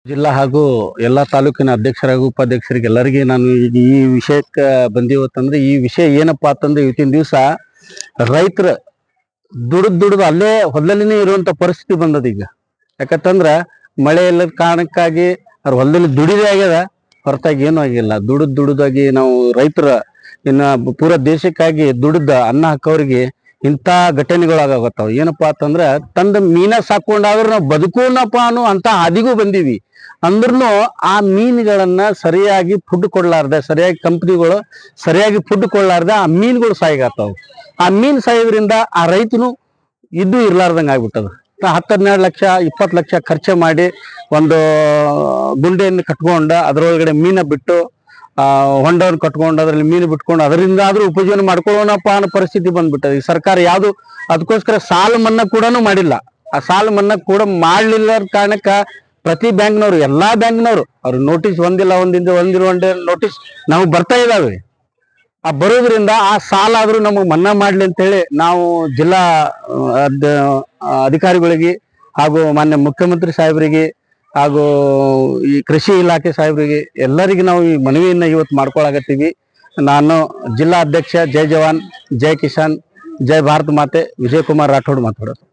ಜಿಲ್ಲಾ ಹಾಗೂ ಎಲ್ಲಾ ತಾಲೂಕಿನ ಅಧ್ಯಕ್ಷರಾಗೂ ಉಪಾಧ್ಯಕ್ಷರಿಗೆ ಎಲ್ಲರಿಗೆ ನಾನು ಈ ವಿಷಯಕ್ಕೆ ಬಂದಿವತ್ತಂದ್ರೆ ಈ ವಿಷಯ ಏನಪ್ಪಾ ಅಂತಂದ್ರೆ ಇವತ್ತಿನ ದಿವಸ ರೈತರ ದುಡಿದು ಅಲ್ಲೇ ಹೊಲದಲ್ಲಿನೇ ಇರುವಂತ ಪರಿಸ್ಥಿತಿ ಬಂದದ ಈಗ. ಯಾಕಂತಂದ್ರ ಮಳೆ ಇಲ್ಲದ ಕಾರಣಕ್ಕಾಗಿ ಅವ್ರ ಹೊಲದಲ್ಲಿ ದುಡಿದೇ ಆಗ್ಯದ, ಹೊರತಾಗಿ ಏನೂ ಆಗಿಲ್ಲ. ದುಡಿದಾಗಿ ನಾವು ರೈತರ ಇನ್ನ ಪೂರಾ ದೇಶಕ್ಕಾಗಿ ದುಡಿದ ಅನ್ನ ಹಾಕೋರಿಗೆ ಇಂಥ ಘಟನೆಗಳಾಗತ್ತಾವ. ಏನಪ್ಪಾ ಅಂತಂದ್ರ ತಂದ ಮೀನ ಸಾಕೊಂಡಾದ್ರೂ ನಾವು ಬದುಕೋನಪ್ಪ ಅನ್ನೋ ಅಂತ ಹಾದಿಗೂ ಬಂದೀವಿ. ಅಂದ್ರೂ ಆ ಮೀನುಗಳನ್ನ ಸರಿಯಾಗಿ ಫುಡ್ ಕೊಡ್ಲಾರ್ದೆ, ಸರಿಯಾಗಿ ಕಂಪ್ನಿಗಳು ಸರಿಯಾಗಿ ಫುಡ್ ಕೊಡ್ಲಾರ್ದೆ ಆ ಮೀನುಗಳು ಸಾಯಿಗಾತಾವ. ಆ ಮೀನು ಸಾಯೋದ್ರಿಂದ ಆ ರೈತನು ಇದ್ದು ಇರ್ಲಾರ್ದಂಗೆ ಆಗ್ಬಿಟ್ಟದ. 10-12 ಲಕ್ಷ 20 ಲಕ್ಷ ಖರ್ಚು ಮಾಡಿ ಒಂದು ಗುಂಡೆಯನ್ನು ಕಟ್ಕೊಂಡು ಅದರೊಳಗಡೆ ಮೀನ ಬಿಟ್ಟು ಹೊಂಡವನ್ನು ಕಟ್ಕೊಂಡು ಅದರಲ್ಲಿ ಮೀನು ಬಿಟ್ಕೊಂಡು ಅದರಿಂದ ಆದ್ರೂ ಉಪಜೀವನ ಮಾಡ್ಕೊಳ್ಳೋಣಪ್ಪ ಅನ್ನೋ ಪರಿಸ್ಥಿತಿ ಬಂದ್ಬಿಟ್ಟದ. ಈ ಸರ್ಕಾರ ಯಾವುದು ಅದಕ್ಕೋಸ್ಕರ ಸಾಲ ಮನ್ನಾ ಕೂಡ ಮಾಡಿಲ್ಲ. ಆ ಸಾಲ ಮನ್ನಾ ಕೂಡ ಮಾಡ್ಲಿಲ್ಲ ಕಾರಣಕ್ಕ ಪ್ರತಿ ಬ್ಯಾಂಕ್ನವ್ರು, ಎಲ್ಲಾ ಬ್ಯಾಂಕ್ನವ್ರು ಅವ್ರು ನೋಟಿಸ್ ಒಂದಿರುವ ನೋಟಿಸ್ ನಮಗ್ ಬರ್ತಾ ಇದಾವೆ. ಆ ಬರೋದ್ರಿಂದ ಆ ಸಾಲ ಆದ್ರೂ ನಮಗ್ ಮನ್ನಾ ಮಾಡ್ಲಿ ಅಂತ ಹೇಳಿ ನಾವು ಜಿಲ್ಲಾ ಅಧಿಕಾರಿಗಳಿಗೆ ಹಾಗೂ ಮಾನ್ಯ ಮುಖ್ಯಮಂತ್ರಿ ಸಾಹೇಬರಿಗೆ ಹಾಗೂ ಈ ಕೃಷಿ ಇಲಾಖೆ ಸಾಹೇಬರಿಗೆ ಎಲ್ಲರಿಗೆ ನಾವು ಈ ಮನವಿಯನ್ನ ಇವತ್ತು ಮಾಡ್ಕೊಳಕತ್ತೀವಿ. ನಾನು ಜಿಲ್ಲಾ ಅಧ್ಯಕ್ಷ ಜೈ ಜವಾನ್ ಜೈ ಕಿಸಾನ್ ಜೈ ಭಾರತ್ ಮಾತೆ ವಿಜಯಕುಮಾರ್ ರಾಠೋಡ್ ಮಾತಾಡೋದು.